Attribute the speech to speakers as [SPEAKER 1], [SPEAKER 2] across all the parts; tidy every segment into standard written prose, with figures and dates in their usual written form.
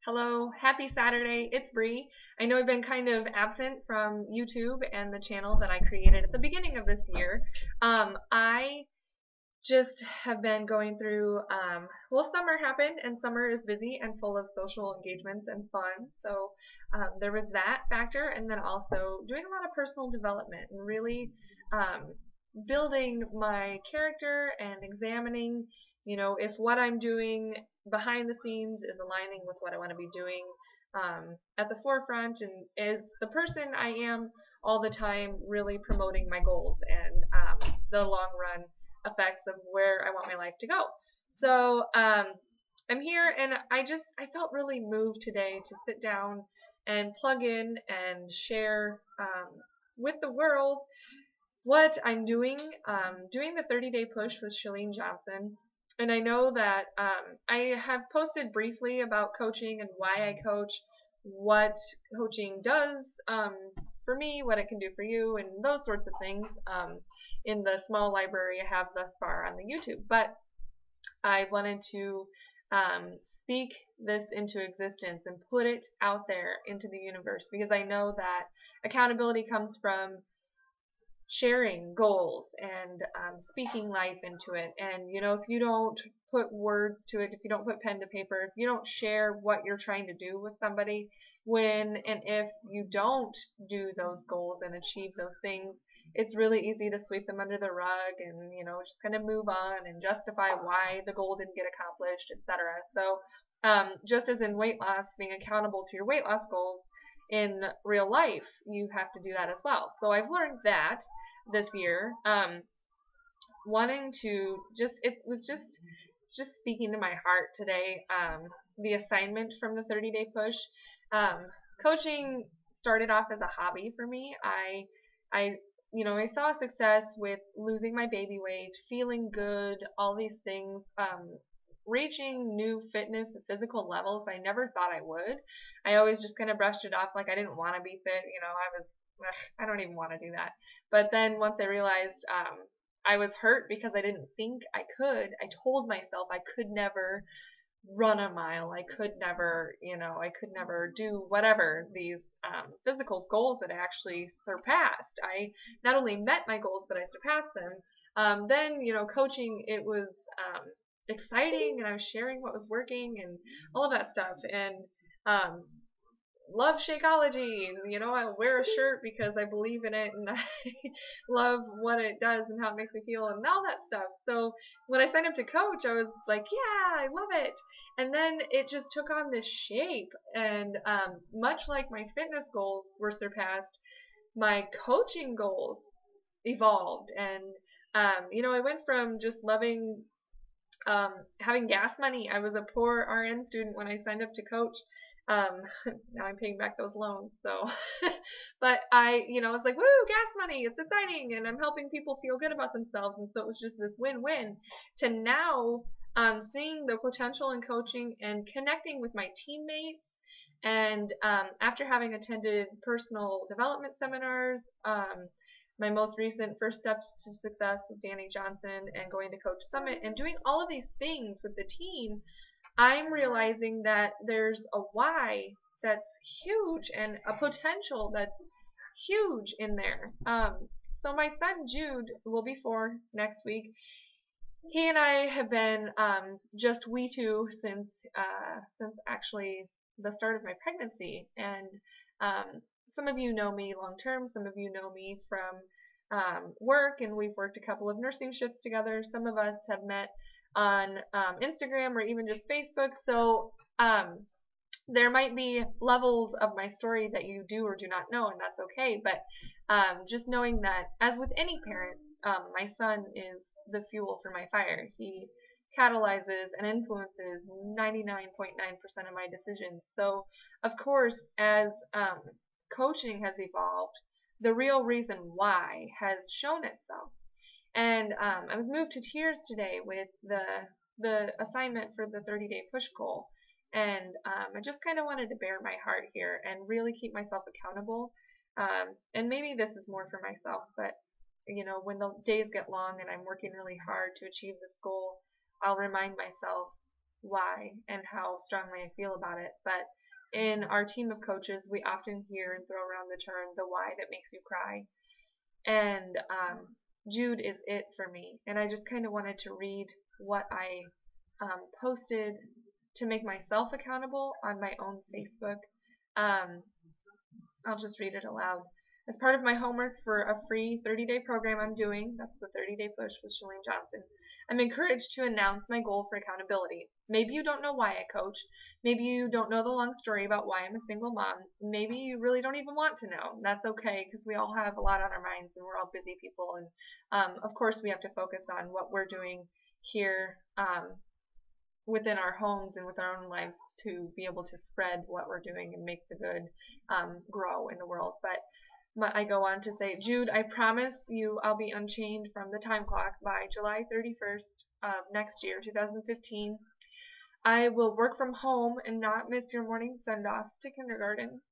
[SPEAKER 1] Hello, happy Saturday. It's Bree. I know I've been kind of absent from YouTube and the channel that I created at the beginning of this year. I just have been going through, summer happened and summer is busy and full of social engagements and fun. So there was that factor, and then also doing a lot of personal development and really building my character and examining, if what I'm doing behind the scenes is aligning with what I want to be doing at the forefront, and is the person I am all the time really promoting my goals and the long run effects of where I want my life to go. So I'm here, and I felt really moved today to sit down and plug in and share with the world what I'm doing the 30-day push with Chalene Johnson. And I know that I have posted briefly about coaching and why I coach, what coaching does for me, what it can do for you, and those sorts of things in the small library I have thus far on the YouTube. But I wanted to speak this into existence and put it out there into the universe, because I know that accountability comes from sharing goals and speaking life into it. And if you don't put words to it, if you don't put pen to paper, if you don't share what you're trying to do with somebody, when and if you don't do those goals and achieve those things, it's really easy to sweep them under the rug and just kind of move on and justify why the goal didn't get accomplished, etc. So just as in weight loss, being accountable to your weight loss goals, in real life, you have to do that as well. So I've learned that this year, wanting to it's just speaking to my heart today. The assignment from the 30-day push, coaching started off as a hobby for me. I saw success with losing my baby weight, feeling good, all these things, reaching new fitness and physical levels I never thought I would. I always just kind of brushed it off like I didn't want to be fit. I don't even want to do that. But then once I realized I was hurt because I didn't think I could, I told myself I could never run a mile. I could never, I could never do whatever these physical goals that I actually surpassed. I not only met my goals, but I surpassed them. Then, coaching, it was exciting, and I was sharing what was working and all of that stuff, and love Shakeology, and I wear a shirt because I believe in it, and I love what it does and how it makes me feel and all that stuff. So when I signed up to coach, I was like, yeah, I love it. And then it just took on this shape, and much like my fitness goals were surpassed, my coaching goals evolved. And I went from just loving having gas money. I was a poor RN student when I signed up to coach. Now I'm paying back those loans. So, but I was like, woo, gas money, it's exciting, and I'm helping people feel good about themselves. And so it was just this win-win, to now seeing the potential in coaching and connecting with my teammates. And after having attended personal development seminars, my most recent First Steps to Success with Danny Johnson, and going to Coach Summit, and doing all of these things with the team, I'm realizing that there's a why that's huge and a potential that's huge in there. So my son Jude will be 4 next week. He and I have been just we two since actually the start of my pregnancy, and some of you know me long term, some of you know me from work, and we've worked a couple of nursing shifts together. Some of us have met on Instagram or even just Facebook. So there might be levels of my story that you do or do not know, and that's okay. But just knowing that, as with any parent, my son is the fuel for my fire. He catalyzes and influences 99.9% of my decisions. So, of course, as coaching has evolved, the real reason why has shown itself. And I was moved to tears today with the assignment for the 30-day push goal. And I just kind of wanted to bare my heart here and really keep myself accountable. And maybe this is more for myself, but when the days get long and I'm working really hard to achieve this goal, I'll remind myself why and how strongly I feel about it. But in our team of coaches, we often hear and throw around the term the why that makes you cry. And Jude is it for me. And I just kind of wanted to read what I posted to make myself accountable on my own Facebook. I'll just read it aloud. As part of my homework for a free 30-day program I'm doing, that's the 30-day push with Chalene Johnson, I'm encouraged to announce my goal for accountability. Maybe you don't know why I coach. Maybe you don't know the long story about why I'm a single mom. Maybe you really don't even want to know. That's okay, because we all have a lot on our minds and we're all busy people. And of course, we have to focus on what we're doing here within our homes and with our own lives to be able to spread what we're doing and make the good grow in the world. But I go on to say, Jude, I promise you I'll be unchained from the time clock by July 31st of next year, 2015. I will work from home and not miss your morning send-offs to kindergarten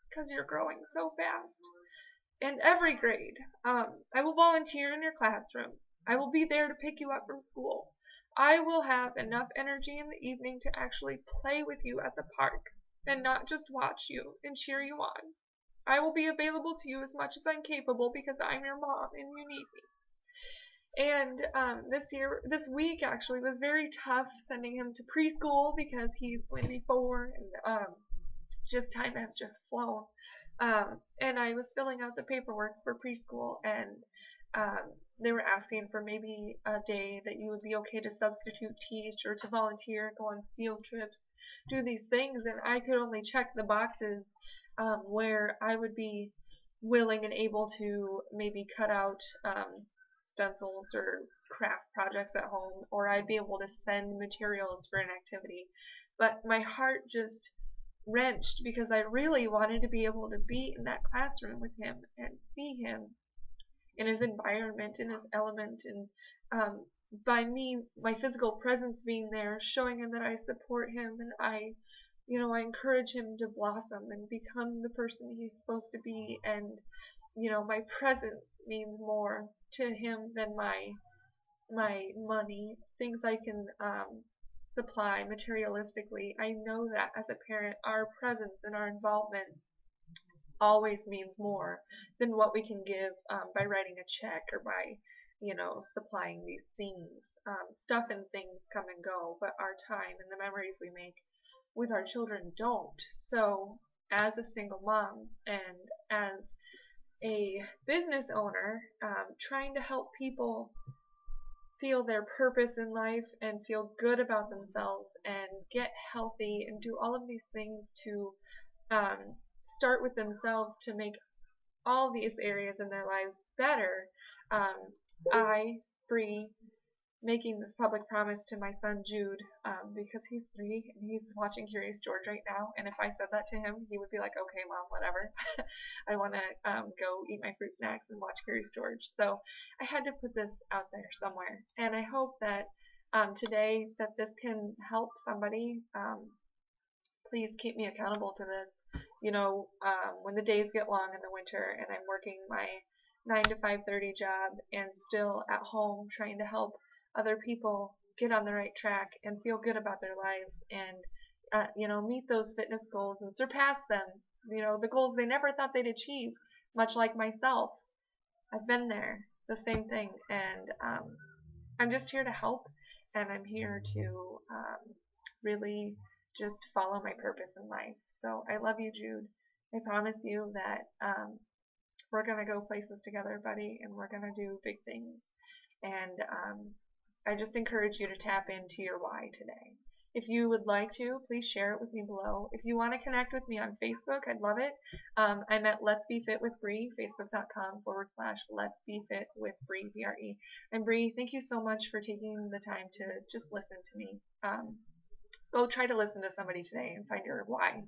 [SPEAKER 1] because you're growing so fast. And every grade. I will volunteer in your classroom. I will be there to pick you up from school. I will have enough energy in the evening to actually play with you at the park and not just watch you and cheer you on. I will be available to you as much as I'm capable because I'm your mom and you need me. And this week actually was very tough sending him to preschool because he's going to be 4 and just time has just flown. And I was filling out the paperwork for preschool and they were asking for maybe a day that you would be okay to substitute teach or to volunteer, go on field trips, do these things, and I could only check the boxes where I would be willing and able to maybe cut out stencils or craft projects at home, or I'd be able to send materials for an activity. But my heart just wrenched because I really wanted to be able to be in that classroom with him and see him in his environment, in his element, and by me, my physical presence being there, showing him that I support him and I encourage him to blossom and become the person he's supposed to be. And, my presence means more to him than my money, things I can supply materialistically. I know that as a parent, our presence and our involvement always means more than what we can give by writing a check or by supplying these things. Stuff and things come and go, but our time and the memories we make with our children don't. So as a single mom and as a business owner, trying to help people feel their purpose in life and feel good about themselves and get healthy and do all of these things to start with themselves to make all these areas in their lives better. I, Bree, making this public promise to my son Jude, because he's 3 and he's watching Curious George right now, and if I said that to him, he would be like, okay, Mom, whatever. I want to go eat my fruit snacks and watch Curious George. So I had to put this out there somewhere, and I hope that today that this can help somebody. Please keep me accountable to this. When the days get long in the winter and I'm working my 9 to 5:30 job and still at home trying to help other people get on the right track and feel good about their lives and meet those fitness goals and surpass them, the goals they never thought they'd achieve, much like myself. I've been there, the same thing, and I'm just here to help, and I'm here to really just follow my purpose in life. So I love you, Jude. I promise you that we're going to go places together, buddy, and we're going to do big things. And I just encourage you to tap into your why today. If you would like to, please share it with me below. If you want to connect with me on Facebook, I'd love it. I'm at Let's Be Fit with Bree, facebook.com/Let's Be Fit with Bree, B-R-E. And Bree, thank you so much for taking the time to just listen to me. Go try to listen to somebody today and find your why.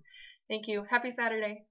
[SPEAKER 1] Thank you. Happy Saturday.